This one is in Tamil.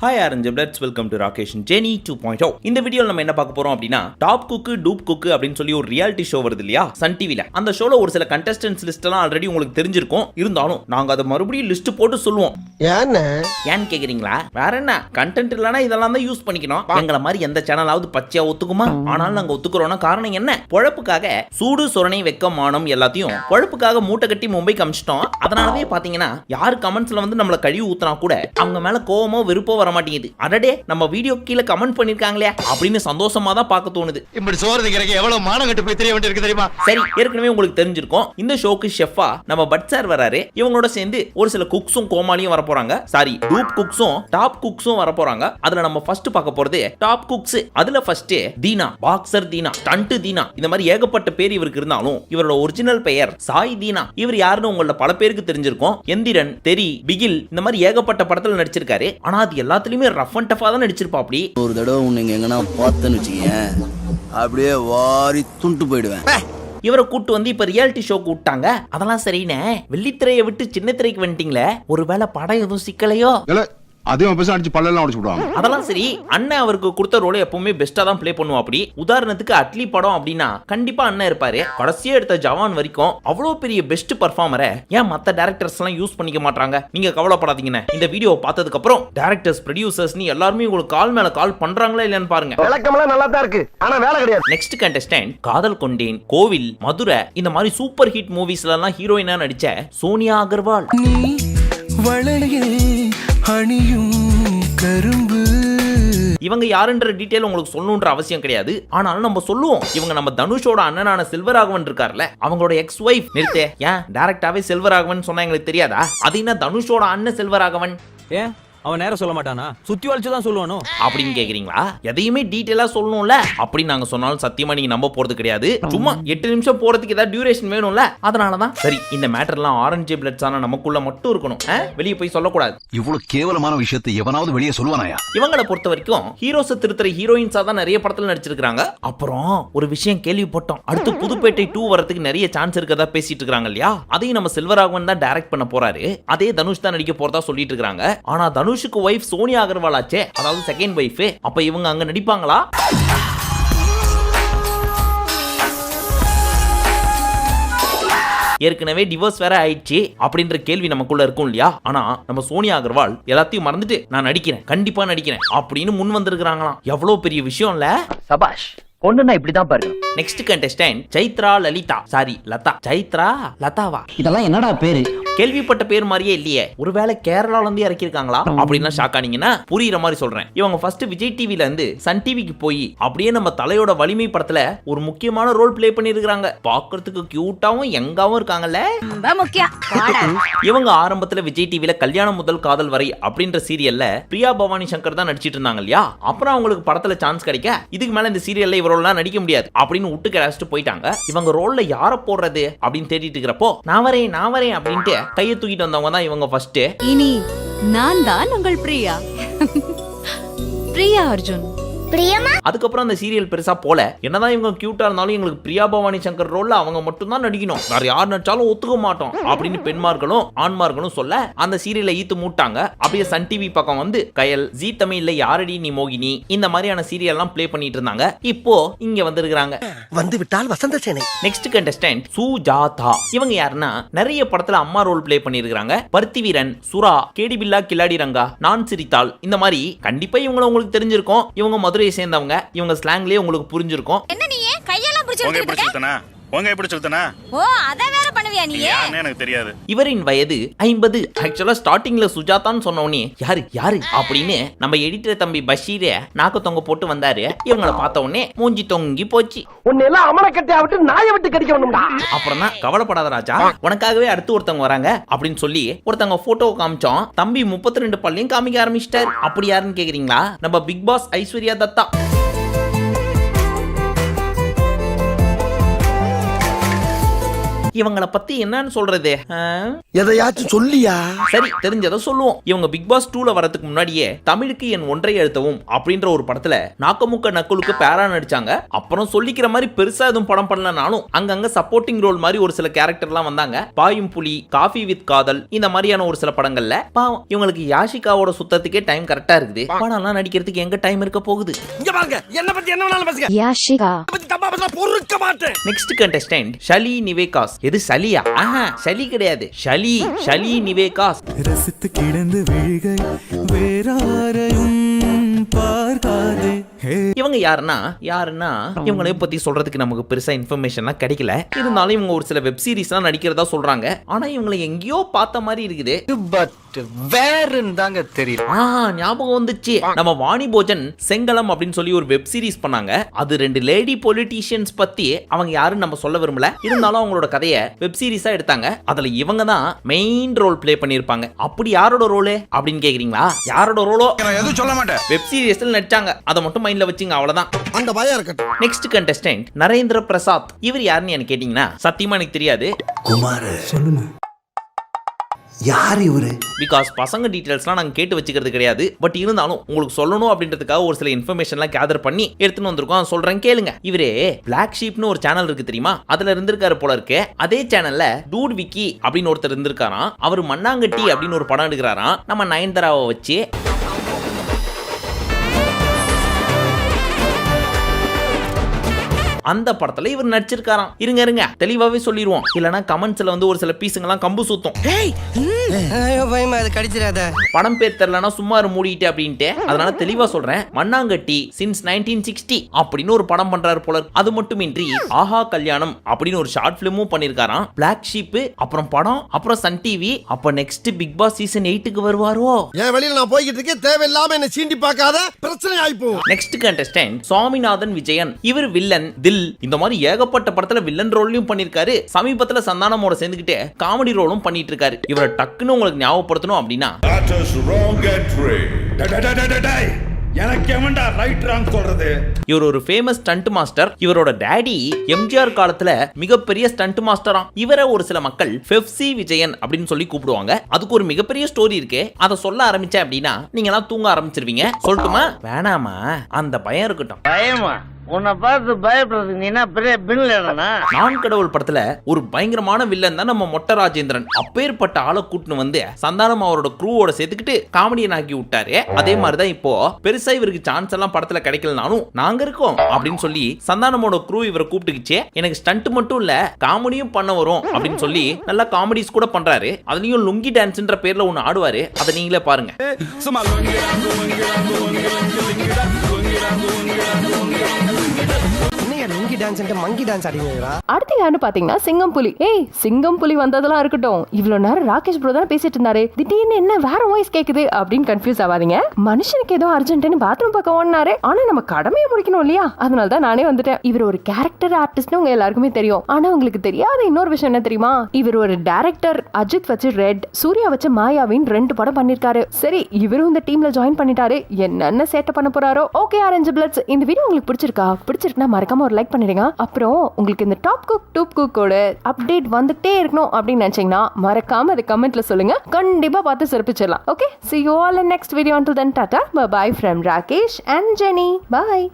ஹாய் ஆரஞ்சப்லெட்ஸ் வெல்கம் டு ராகேஷ் ஜெனி 2.0. இந்த வீடியோவில் நம்ம என்ன பார்க்க போறோம் அப்படின்னா டாப் குக்கு டூப் குக்கு அப்படின்னு சொல்லி ஒரு ரியாலிட்டி ஷோ வருது இல்லையா சன் டிவில. அந்த ஷோல ஒரு சில கண்டஸ்டன்ஸ் லிஸ்ட் எல்லாம் ஆல்ரெடி உங்களுக்கு தெரிஞ்சிருக்கும். இருந்தாலும் நாங்க அதை மறுபடியும் லிஸ்ட் போட்டு சொல்லுவோம். ஏன்னு கேக்குறீங்களா? வேற என்ன கண்டென்ட் இல்லனா இதெல்லாம் தான் யூஸ் பண்ணிக்கணும். எங்களை மாதிரி எந்த சேனலாவது பச்சையா ஒத்துக்குமா? ஆனாலும் நாங்க ஒத்துக்குறோம்னா காரணம் என்ன? பொழப்புக்காக சூடு சொரணை வெக்கம் மானம் எல்லாத்தையும் பொழப்புக்காக மூட்டை கட்டி மும்பைக்கு அமிச்சிட்டோம். அதனாலவே பாத்தீங்கன்னா யார் கமெண்ட்ஸ்ல வந்து நம்மள கழுவி ஊத்துனா கூட அவங்க மேல கோவமோ வெறுப்போ மாட்டேங்குது. அடடே நம்ம வீடியோ கீழ கமெண்ட் பண்ணிருக்காங்களே அப்படின்னு சந்தோஷமா தான் பார்க்க தோணுது. இப்படி சோறதுக்கு எவ்வளவு மானங்கட்டு போய் தெரிய வேண்டியிருக்கு தெரியுமா? சரி, ஏற்கனவே உங்களுக்கு தெரிஞ்சிருக்கும் இந்த ஷோக்கு ஷெஃபா நம்ம பட் சார் வராரு. இவங்களோட சேர்ந்து ஒரு சில குக்ஸும் கோமாளியும் வர போறாங்க. சாரி, டூப் குக்ஸும் டாப் குக்ஸும் வர போறாங்க. அதுல நம்ம ஃபர்ஸ்ட் பார்க்க போறது டாப் குக்ஸ். அதுல first Dheena, boxer Dheena, stunt Dheena, இந்த மாதிரி ஏகப்பட்ட பேர் இவருக்கு இருந்தாலும் இவரோட ஒரிஜினல் பெயர் சாய் தீனா. இவர் யாருன்னு உங்கள பல பேருக்கு தெரிஞ்சிருக்கும். எந்திரன், தெரி, பிகில் இந்த மாதிரி ஏகப்பட்ட படத்துல நடிச்சிருக்காரு. ஆனா அது எல்லாத்துலயுமே ரஃப் அண்ட் டஃபா தான் நடிச்சிருப்பா. அப்படி ஒரு தடவை உன்னை எங்கன்னா பார்த்தேன்னு வச்சுக்கேன், அப்படியே வாரி துண்டு போயிடுவேன். இவரை கூட்டு வந்து இப்ப ரியாலிட்டி ஷோக்கு விட்டாங்க. அதெல்லாம் சரிண்ணே, வெள்ளித்திரையை விட்டு சின்ன திரைக்கு வந்துட்டீங்களே, ஒருவேளை படம் எதுவும் சிக்கலையோ? அதெல்லாம் சரி, அண்ணன் அவருக்கு கொடுத்த ரோலை எப்பவுமே பெஸ்டா தான் பிளே பண்ணுவா. அப்படி உதாரணத்துக்கு அட்லி படம் அப்படின்னா கண்டிப்பா அண்ணன் இருப்பாரு. கடைசியா எடுத்த ஜவான் வரைக்கும் அவ்வளவு பெரிய பெஸ்ட் பர்ஃபார்மரை ஏன் மத்த டைரக்டர்ஸ் எல்லாம் யூஸ் பண்ணிக்க மாட்டாங்க? நீங்க கவலைப்படாதீங்க. இந்த வீடியோ பார்த்ததுக்கு அப்புறம் டைரக்டர்ஸ், ப்ரொடியூசர்ஸ் எல்லாருமே உங்களுக்கு கால் மேல கால் பண்றாங்களா இல்லையான்னு பாருங்க. விளக்கமெல்லாம் நல்லா தான் இருக்கு, ஆனா வேலை கிடையாது. நெக்ஸ்ட் கண்டஸ்டன்ட் காதல் கொண்டேன், கோவில், மதுரை இந்த மாதிரி சூப்பர் ஹிட் மூவிஸ்ல எல்லாம் ஹீரோயினா நடிச்ச சோனியா அகர்வால். இவங்க யாருன்ற டீடைல் உங்களுக்கு சொல்லணும்ன்ற அவசியம் கிடையாது. ஆனாலும் நம்ம சொல்லுவோம். இவங்க நம்ம தனுஷோட அண்ணனான செல்வராகவன் இருக்கார்ல, அவங்களோட எக்ஸ் வைஃப். நிறுத்தே, ஏன் டைரக்டாவே செல்வராகவன் சொன்னா எங்களுக்கு தெரியாதா? அது என்ன தனுஷோட அண்ணன் செல்வராகவன்? ஏன் அவன் நேரம் சொல்ல மாட்டானா? சுத்தி வளைச்சு தான் சொல்லுவானோ அப்படின்னு கேக்குறீங்களா? எதையுமே டீடைலா சொல்லணும்ல. அப்படி நாங்க சொன்னாலும் சத்தியமா நீங்க நம்ப போறது கிடையாது. சும்மா 8 நிமிஷம் போறதுக்கு ஏதாவது டியூரேஷன் வேணும்ல, அதனாலதான். சரி, இந்த மேட்டர்லாம் ஆரஞ்சு பிளட்ஸ் ஆன நமக்குள்ள மட்டும் இருக்கணும். வெளியே போய் சொல்லக்கூடாது. இவ்வளவு கேவலமான விஷயத்தை எவனாவது வெளியே சொல்லுவானாயா? இவங்களை பொறுத்த வரைக்கும் ஹீரோஸ் திருத்துற ஹீரோயின்ஸா தான் நிறைய படத்துல நடிச்சிருக்காங்க. அப்புறம் ஒரு விஷயம் கேள்விப்பட்டோம், அடுத்து புதுப்பேட்டை 2 வரதுக்கு நிறைய சான்ஸ் இருக்கதா பேசிட்டு இருக்காங்க இல்லையா? அதையும் நம்ம செல்வராகவன் தான் டைரக்ட் பண்ண போறாரு. அதே தனுஷ் தான் நடிக்க போறதா சொல்லிட்டு இருக்காங்க. ஆனா தனுஷுக்கு வைஃப் சோனியா அகர்வால் ஆச்சே, அதாவது செகண்ட் வைஃப். அப்ப இவங்க அங்க நடிப்பாங்களா? ஏற்கனவே டிவோர்ஸ் வேற ஆயிடுச்சு அப்படின்ற கேள்வி நமக்குள்ள இருக்கும் இல்லையா? ஆனா நம்ம சோனியா அகர்வால் எல்லாத்தையும் மறந்துட்டு நான் நடிக்கிறேன், கண்டிப்பா நடிக்கிறேன் அப்படின்னு முன் வந்திருக்காங்களாம். எவ்வளவு பெரிய விஷயம் இல்ல? சபாஷ், பொண்ணுன்னா இப்படிதான் பாருங்க. Next contestant Chaitra Lalitha, sorry Latha. Chaitra லதாவா? இதெல்லாம் என்னடா பேரு? கேள்விப்பட்ட பேர் மாதிரியே இல்லையே. ஒருவேளை கேரளால இருந்து இறக்கிருக்காங்களா அப்படின்னா ஷாக் ஆனீங்கன்னா புரியுற மாதிரி சொல்றேன். இவங்க ஃபர்ஸ்ட் விஜய் டிவில இருந்து சன் டிவிக்கு போய் அப்படியே நம்ம தலையோட வலிமை படத்துல ஒரு முக்கியமான ரோல் பிளே பண்ணிருக்காங்க. பாக்குறதுக்கு கியூட்டாவும் யங்காவும் இருக்காங்கல்ல. இவங்க ஆரம்பத்துல விஜய் டிவில கல்யாணம் முதல் காதல் வரை அப்படின்ற சீரியல்ல பிரியா பவானி சங்கர் தான் நடிச்சிட்டு இருந்தாங்க இல்லையா? அப்புறம் அவங்களுக்கு படத்துல சான்ஸ் கிடைக்க இதுக்கு மேல இந்த சீரியல்ல இவரோட நடிக்க முடியாது அப்படின்னு விட்டு கிடாச்சிட்டு போயிட்டாங்க. இவங்க ரோல்ல யார போடுறது அப்படின்னு தேடிட்டு இருக்கிறப்போ நான் வரேன் அப்படின்ட்டு கையை தூக்கிட்டு வந்தவங்க தான் இவங்க ஃபர்ஸ்ட். இனி நான் தான் உங்கள் பிரியா பிரியா அர்ஜுன். அதுக்கப்புறம் அந்த சீரியல் பெருசா போல. என்னதான் இவங்க கியூட்டா இருந்தாலும் எங்களுக்கு பிரியா பவானி சங்கர் ரோல்ல அவங்க மட்டும் தான் நடிக்கணும், வேற யார் நடிச்சாலும் ஒத்துக்க மாட்டோம் அப்படின்னு பெண்மார்களும் ஆண்மார்களும் சொல்ல அந்த சீரியலை ஈத்து மூட்டாங்க. அப்படியே சன் டிவி பக்கம் வந்து கயல், ஜி தமிழ்ல யாரடி நீ மோகினி இந்த மாதிரியான சீரியல் எல்லாம் பிளே பண்ணிட்டு இருந்தாங்க. இப்போ இங்க வந்திருக்காங்க. வந்து விட்டால் வசந்த சேனை. Next contestant Sujatha. இவங்க யாருன்னா நிறைய படத்துல அம்மா ரோல் பிளே பண்ணிருக்காங்க. பருத்தி வீரன், சுறா, கேடி பில்லா, கில்லாடி ரங்கா, நான் சிரித்தாள் இந்த மாதிரி. கண்டிப்பா இவங்க உங்களுக்கு தெரிஞ்சிருக்கும். இவங்க மதுரையை சேர்ந்தவங்க. இவங்க ஸ்லாங்லயே உங்களுக்கு புரிஞ்சிருக்கும். என்ன நீ கையெல்லாம் பிடிச்சிருக்க? ஓ, அத வேற பண்ணுவியா நீ? எனக்கு தெரியாது. இவரின் வயது 50. ஆக்சுவலா ஸ்டார்டிங்ல சுஜாதான்னு சொன்னோனே யாரு அப்படின்னு நம்ம எடிட்டர் தம்பி பஷீரே நாக்கு தொங்க போட்டு வந்தாரு. இவங்கள பார்த்த உடனே மூஞ்சி தொங்கி போச்சு. உன்னை எல்லாம் அமர கட்டையா விட்டு நாயை விட்டு கடிக்க வேணும்டா. அப்புறம் தான் கவலைப்படாத ராஜா, உனக்காகவே அடுத்து ஒருத்தவங்க வராங்க அப்படின்னு சொல்லி ஒருத்தவங்க போட்டோ காமிச்சோம். தம்பி 32 பல்லையும் காமிக்க ஆரம்பிச்சிட்டாரு. அப்படி யாருன்னு கேக்குறீங்களா? நம்ம பிக் பாஸ் ஐஸ்வர்யா தத்தா. இவங்களை பத்தி என்னன்னு சொல்றது? எதையாச்சும் சொல்லியா? சரி, தெரிஞ்சதை சொல்லுவோம். இவங்க பிக் பாஸ் 2ல வரதுக்கு முன்னாடியே தமிழுக்கு என் ஒன்றை எழுத்தவும் அப்படின்ற ஒரு படத்துல நாக்கமுக்க நக்குலுக்கு பேரா நடிச்சாங்க. அப்புறம் சொல்லிக்கிற மாதிரி பெருசா எதுவும் படம் பண்ணலனாலும் அங்கங்க சப்போர்ட்டிங் ரோல் மாதிரி ஒரு சில கேரக்டர்லாம் வந்தாங்க. பாயும் புலி, காஃபி வித் காதல், இந்த மாதிரியான ஒரு சில படங்கள்ல பாவம் இவங்களுக்கு யாஷிகாவோட சுத்தத்துக்கே டைம் கரெக்டா இருக்குது. படம்லாம் நடிக்கிறதுக்கு எங்க டைம் இருக்க போகுது? இங்க பாருங்க, என்ன பத்தி என்ன வேணாலும் பேசுங்க. யாஷிகா பத்தி தப்பா பேச பொறுக்க மாட்டேன். நெக்ஸ்ட் கண்டஸ்டன்ட் ஷலி நிவேகாஸ். எது சலியா? சலி கிடையாது, ஷலி நிவேகாஸ். ரசித்து கிடந்து விழிகை வேறாரையும் பார்க்காதே. இவங்க யாருன்னா இவங்களை பத்தி சொல்றதுக்கு நமக்கு பெருசா இன்ஃபர்மேஷன்லாம் கிடைக்கல. இருந்தாலும் இவங்க ஒரு சில வெப் சீரிஸ்லாம் நடிக்கிறதா சொல்றாங்க. ஆனா இவங்களை எங்கேயோ பார்த்த மாதிரி இருக்குது. பட் வேறன்னு தாங்க தெரியல. ஞாபகம் வந்துச்சு. நம்ம வாணி போஜன் செங்கலம் அப்படின்னு சொல்லி ஒரு வெப் சீரிஸ் பண்ணாங்க. அது 2 லேடி பொலிட்டீஷியன்ஸ் பத்தி. அவங்க யாருன்னு நம்ம சொல்ல விரும்பல. இருந்தாலும் அவங்களோட கதையை வெப் சீரிஸா எடுத்தாங்க. அதுல இவங்க தான் மெயின் ரோல் பிளே பண்ணிருப்பாங்க. அப்படி யாரோட ரோல் அப்படின்னு கேக்குறீங்களா? யாரோட ரோலோ எதுவும் சொல்ல மாட்டேன். வெப் சீரிஸ்ல நடிச்சாங்க. அதை மட்டும் மைண்ட்ல வச்சுங்க, அவ்வளவுதான். அந்த பயம் இருக்கட்டும். Next contestant Narendra Prasad. இவர் யாருன்னு எனக்கு கேட்டீங்கன்னா சத்தியமா எனக்கு தெரியாது. குமார் சொல்லுங்க, யார் இவரு? பிகாஸ் பசங்க டீடைல்ஸ்லாம் நாங்கள் கேட்டு வச்சுக்கிறது கிடையாது. பட் இருந்தாலும் உங்களுக்கு சொல்லணும் அப்படின்றதுக்காக ஒரு சில இன்ஃபர்மேஷன்லாம் கேதர் பண்ணி எடுத்துன்னு வந்திருக்கோம். சொல்றேன் கேளுங்க. இவரே பிளாக் ஷீப்னு ஒரு சேனல் இருக்கு தெரியுமா? அதுல இருந்திருக்காரு போல இருக்கு. அதே சேனல்ல டூட் விக்கி அப்படின்னு ஒருத்தர் இருந்திருக்காராம். அவர் மண்ணாங்கட்டி அப்படின்னு ஒரு படம் எடுக்கிறாராம் நம்ம நயன்தாராவை வச்சு. அந்த படத்துல இவர் நடிச்சிருக்காராம். இருங்க தெளிவாவே சொல்லிடுவோம், இல்லனா கமெண்ட்ஸ்ல வந்து ஒரு சில பீஸுங்கெல்லாம் கம்பு சுத்தும். படம் பேர் தெரியலனா சும்மா மூடிட்டு அப்படின்ட்டு. அதனால தெளிவா சொல்றேன். மண்ணாங்கட்டி சின்ஸ் 1960 அப்படின்னு ஒரு படம் பண்றாரு போல. அது மட்டுமின்றி ஆஹா கல்யாணம் அப்படின்னு ஒரு ஷார்ட் பிலிமும் பண்ணிருக்காராம். பிளாக் ஷீப், அப்புறம் படம், அப்புறம் சன் டிவி. அப்ப நெக்ஸ்ட் பிக் பாஸ் சீசன் 8க்கு வருவாரோ? என் வெளியில நான் போய்கிட்டு இருக்கேன், தேவையில்லாம என்ன சீண்டி பார்க்காத, பிரச்சனை ஆயிப்போ. Next contestant Swaminathan Vijayan. இவர் வில்லன், தில், இந்த மாதிரி ஏகப்பட்ட படத்துல வில்லன் ரோல்லையும் பண்ணிருக்காரு. சமீபத்துல சந்தானமோட சேர்ந்துக்கிட்டு காமெடி ரோலும் பண்ணிட்டு இருக்காரு. இவரை டக்குன்னு உங்களுக்கு ஞாபகப்படுத்தணும் அப்படின்னா எனக்கு எவன்டா ரைட் ராங் சொல்றது? இவர் ஒரு ஃபேமஸ் ஸ்டண்ட் மாஸ்டர். இவரோட டாடி எம்ஜிஆர் காலத்துல மிகப்பெரிய ஸ்டண்ட் மாஸ்டரா. இவரை ஒரு சில மக்கள் பெப்சி விஜயன் அப்படின்னு சொல்லி கூப்பிடுவாங்க. அதுக்கு ஒரு மிகப்பெரிய ஸ்டோரி இருக்கு. அதை சொல்ல ஆரம்பிச்சேன் அப்படின்னா நீங்க எல்லாம் தூங்க ஆரம்பிச்சிருவீங்க. சொல்லட்டுமா வேணாமா? அந்த பயம் இருக்கட்டும். பயமா? உன்னை பார்த்து பயப்படுறது நீ என்ன பெரிய பின்லேடனா? நான் கடவுள் படத்துல ஒரு பயங்கரமான வில்லன் தான் நம்ம மொட்டை ராஜேந்திரன். அப்பேற்பட்ட ஆளை கூட்டின்னு வந்து சந்தானம் அவரோட க்ரூவோட சேர்த்துக்கிட்டு காமெடியன் ஆக்கி விட்டாரு. அதே மாதிரிதான் இப்போ பெருசா இவருக்கு சான்ஸ் எல்லாம் படத்துல கிடைக்கலனாலும் நாங்க இருக்கோம் அப்படின்னு சொல்லி சந்தானமோட க்ரூ இவரை கூப்பிட்டுக்கிச்சு. எனக்கு ஸ்டண்ட் மட்டும் இல்ல காமெடியும் பண்ண வரும் அப்படின்னு சொல்லி நல்லா காமெடிஸ் கூட பண்றாரு. அதுலயும் லுங்கி டான்ஸ்ன்ற பேர்ல ஒன்னு ஆடுவாரு. அதை நீங்களே பாருங்க. அடுத்து யாருன்னு பாத்தீங்கன்னா சிங்கம் புலி. சிங்கம் புலி வந்ததெல்லாம் இருக்கட்டும், இவ்வளவு நேரம் ராகேஷ் ப்ரோ தான் பேசிட்டு இருந்தாரு. திடீர்னு என்ன வேற வாய்ஸ் கேக்குது அப்படின்னு கன்ஃபியூஸ் ஆகாதீங்க. மனுஷனுக்கு ஏதோ அர்ஜென்ட்னு பாத்ரூம் பக்கம் ஓடினாரு. ஆனா நம்ம கடமையை முடிக்கணும் இல்லையா? அதனால தான் நானே வந்துட்டேன். இவர் ஒரு கேரக்டர் ஆர்டிஸ்ட்னு உங்க எல்லாருக்குமே தெரியும். ஆனா உங்களுக்கு தெரியாத இன்னொரு விஷயம் என்ன தெரியுமா? இவர் ஒரு டைரக்டர். அஜித் வச்சு ரெட், சூர்யா வச்சு மாயாவின் 2 படம் பண்ணிருக்காரு. சரி, இவரும் இந்த டீம்ல ஜாயின் பண்ணிட்டாரு. என்னென்ன சேட்டை பண்ண போறாரோ. ஓகே ஆரஞ்சு பிளட்ஸ், இந்த வீடியோ உங்களுக்கு பிடிச்சிருக்குன்னா மறக்காம ஒரு லைக் பண்ணிடுங்க. அப்புறம் உங்களுக்கு இந்த டாப் குக்கோட அப்டேட் வந்துட்டே இருக்கணும் அப்படின்னு நினைச்சீங்கன்னா மறக்காம அதை கமெண்ட்ல சொல்லுங்க. கண்டிப்பா பார்த்து சிறப்பிச்சிடலாம். Okay, see you all in next video. Until then, tata, bye bye from Rakesh and Jenny. Bye.